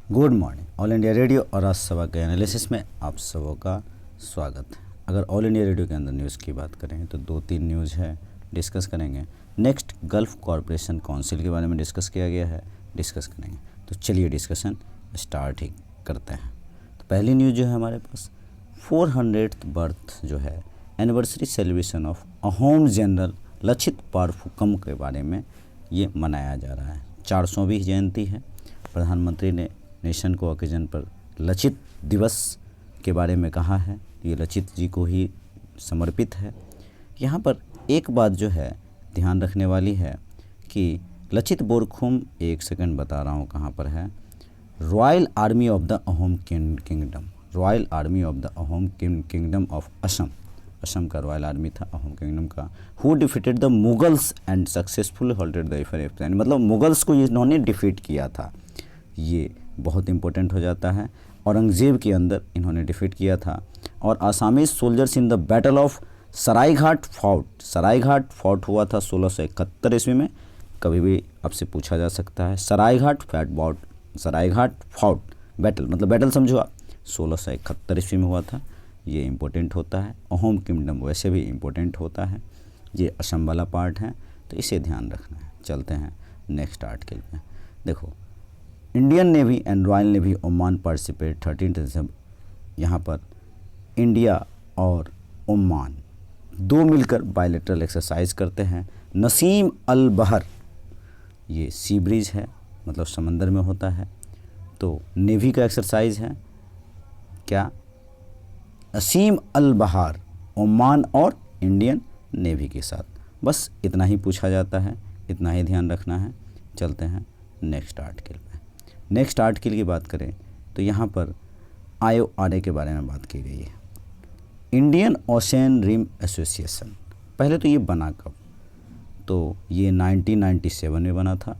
Good morning. All India radio और आज सभा के एनालिसिस में आप सबों का स्वागत है। अगर ऑल इंडिया रेडियो के अंदर न्यूज़ की बात करें तो 2-3 न्यूज़ है, डिस्कस करेंगे। नेक्स्ट गल्फ़ कॉरपोरेशन काउंसिल के बारे में डिस्कस किया गया है, डिस्कस करेंगे। तो चलिए डिस्कशन स्टार्ट ही करते हैं। तो पहली न्यूज़ जो है हमारे पास 400th बर्थ जो है anniversary celebration of Ahom general Lachit Borphukan के बारे में ये मनाया जा रहा है। 400वीं जयंती है। प्रधानमंत्री ने नेशन को ओकेजन पर लचित दिवस के बारे में कहा है। ये लचित जी को ही समर्पित है। यहाँ पर एक बात जो है ध्यान रखने वाली है कि लचित बोरफुकन, एक सेकंड बता रहा हूँ कहाँ पर है, royal army of the Ahom kingdom, royal army of the Ahom kingdom of Assam, Assam का रॉयल आर्मी था अहोम किंगडम का, who defeated the Mughals and successful holded the affair, मतलब मुगल्स को इन्होंने डिफीट किया था। ये बहुत इंपॉर्टेंट हो जाता है। औरंगज़ेब के अंदर इन्होंने डिफीट किया था। और Assamese soldiers in the battle of Saraighat fort, Saraighat fort हुआ था 1671 ईस्वी में। कभी भी आपसे पूछा जा सकता है सरायघाट फोर्ट बैटल, मतलब बैटल समझो आप, 1671 ईस्वी में हुआ था। ये इम्पोर्टेंट होता है। अहोम किंगडम वैसे भी इम्पोर्टेंट होता है। ये असम वाला पार्ट है, तो इसे ध्यान रखना है। चलते हैं नेक्स्ट आर्टिकल में। देखो, Indian navy and royal navy Oman participate 13 यहाँ पर इंडिया और ओमान दो मिलकर बायलैटरल एक्सरसाइज करते हैं। नसीम अल बहर, ये सी ब्रिज है, मतलब समंदर में होता है। तो नेवी का एक्सरसाइज है क्या, नसीम अल बहर, ओमान और इंडियन नेवी के साथ। बस इतना ही पूछा जाता है, इतना ही ध्यान रखना है। चलते हैं नेक्स्ट आर्टिकल में। नेक्स्ट आर्टिकल की बात करें तो यहाँ पर IORA के बारे में बात की गई है। इंडियन ओशन रिम एसोसिएशन, पहले तो ये बना कब, तो ये 1997 में बना था।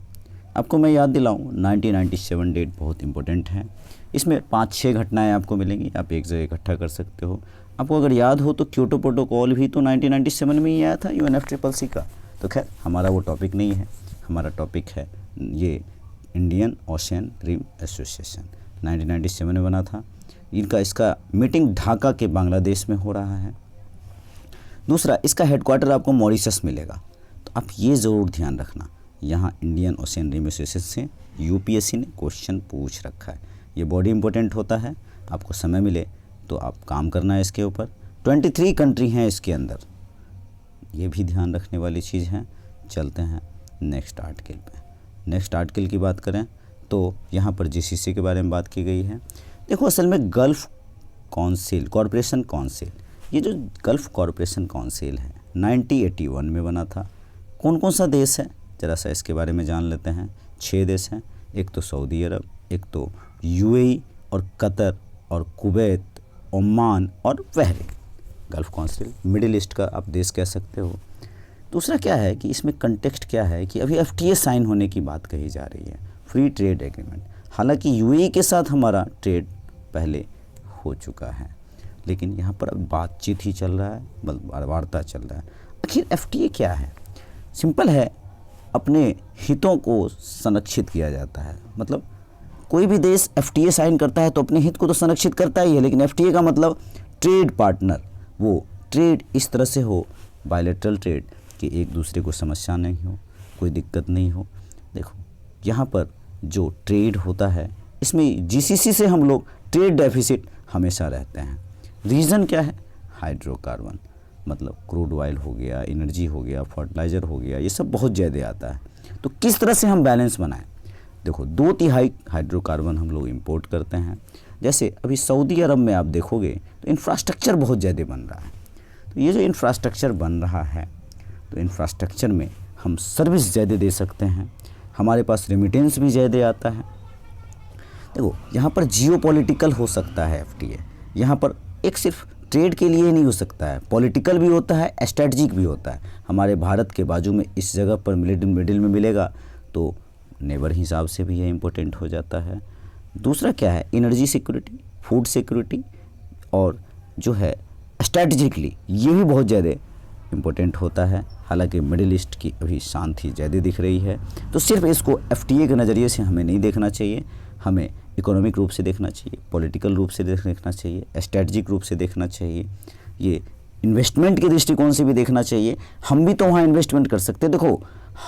आपको मैं याद दिलाऊं, 1997 डेट बहुत इंपॉर्टेंट है। इसमें 5-6 घटनाएं आपको मिलेंगी, आप एक जगह इकट्ठा कर सकते हो। आपको अगर याद हो तो क्योटो प्रोटोकॉल भी तो 1997 में ही आया था UNFCCC का। तो खैर हमारा वो टॉपिक नहीं है, हमारा टॉपिक है ये इंडियन ओशन रिम एसोसिएशन, 1997 में बना था। इसका मीटिंग ढाका के बांग्लादेश में हो रहा है। दूसरा, इसका हेडक्वार्टर आपको मॉरिशस मिलेगा। तो आप ये ज़रूर ध्यान रखना, यहाँ इंडियन ओशन रिम एसोसिएशन से UPSC ने क्वेश्चन पूछ रखा है। ये बॉडी इंपॉर्टेंट होता है। आपको समय मिले तो आप काम करना है इसके ऊपर। 23 कंट्री हैं इसके अंदर, ये भी ध्यान रखने वाली चीज़ है। चलते हैं नेक्स्ट आर्टिकल पे। नेक्स्ट आर्टिकल की बात करें तो यहाँ पर GCC के बारे में बात की गई है। देखो, असल में गल्फ़ कॉरपोरेशन काउंसिल, ये जो गल्फ़ कॉरपोरेशन काउंसिल है 1981 में बना था। कौन कौन सा देश है ज़रा सा इसके बारे में जान लेते हैं। 6 देश हैं, एक तो सऊदी अरब, एक तो UAE और कतर और कुवैत, ओमान और Bahrain. Gulf council middle east का आप देश कह सकते हो। दूसरा क्या है कि इसमें कंटेक्स्ट क्या है कि अभी FTA साइन होने की बात कही जा रही है, फ्री ट्रेड एग्रीमेंट। हालांकि UAE के साथ हमारा ट्रेड पहले हो चुका है, लेकिन यहाँ पर अब बातचीत ही चल रहा है, वार्ता चल रहा है। आखिर FTA क्या है? सिंपल है, अपने हितों को संरक्षित किया जाता है। मतलब कोई भी देश FTA साइन करता है तो अपने हित को तो संरक्षित करता ही है, लेकिन FTA का मतलब ट्रेड पार्टनर, वो ट्रेड इस तरह से हो, बायलैटरल ट्रेड, कि एक दूसरे को समस्या नहीं हो, कोई दिक्कत नहीं हो। देखो, यहाँ पर जो ट्रेड होता है इसमें GCC से हम लोग ट्रेड डेफिसिट हमेशा रहते हैं। रीज़न क्या है? हाइड्रोकार्बन, मतलब क्रूड ऑयल हो गया, एनर्जी हो गया, फर्टिलाइज़र हो गया, ये सब बहुत ज़्यादा आता है। तो किस तरह से हम बैलेंस बनाएं? देखो, 2/3 हाइड्रोकार्बन हम लोग इंपोर्ट करते हैं। जैसे अभी सऊदी अरब में आप देखोगे तो इंफ्रास्ट्रक्चर बहुत ज़्यादा बन रहा है। तो ये जो इंफ्रास्ट्रक्चर बन रहा है, तो इंफ्रास्ट्रक्चर में हम सर्विस ज़्यादा दे सकते हैं, हमारे पास रेमिटेंस भी ज़्यादा आता है। देखो, यहाँ पर जियोपॉलिटिकल हो सकता है FTA, यहाँ पर एक सिर्फ ट्रेड के लिए नहीं हो सकता है, पॉलिटिकल भी होता है, स्ट्रेटजिक भी होता है। हमारे भारत के बाजू में इस जगह पर मिडिल में मिलेगा तो नेबर हिसाब से भी ये इम्पोर्टेंट हो जाता है। दूसरा क्या है? एनर्जी सिक्योरिटी, फूड सिक्योरिटी, और जो है स्ट्रेटजिकली ये भी बहुत ज़्यादा इम्पोर्टेंट होता है। हालांकि मिडिल ईस्ट की अभी शांति ज़्यादा दिख रही है, तो सिर्फ इसको FTA के नज़रिए से हमें नहीं देखना चाहिए, हमें इकोनॉमिक रूप से देखना चाहिए, पॉलिटिकल रूप से देखना चाहिए, स्ट्रेटजिक रूप से देखना चाहिए, ये इन्वेस्टमेंट के दृष्टिकोण से भी देखना चाहिए। हम भी तो वहाँ इन्वेस्टमेंट कर सकते हैं। देखो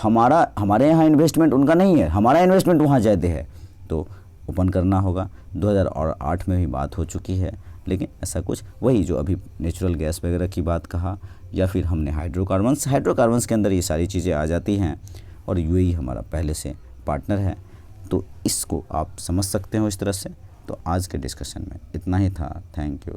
हमारे यहाँ इन्वेस्टमेंट उनका नहीं है, हमारा इन्वेस्टमेंट वहाँ ज़्यादा है, तो ओपन करना होगा। 2008 में भी बात हो चुकी है, लेकिन ऐसा कुछ वही जो अभी नेचुरल गैस वगैरह की बात कहा, या फिर हमने हाइड्रोकार्बन्स के अंदर ये सारी चीज़ें आ जाती हैं, और यूएई हमारा पहले से पार्टनर है, तो इसको आप समझ सकते हो इस तरह से। तो आज के डिस्कशन में इतना ही था। Thank you.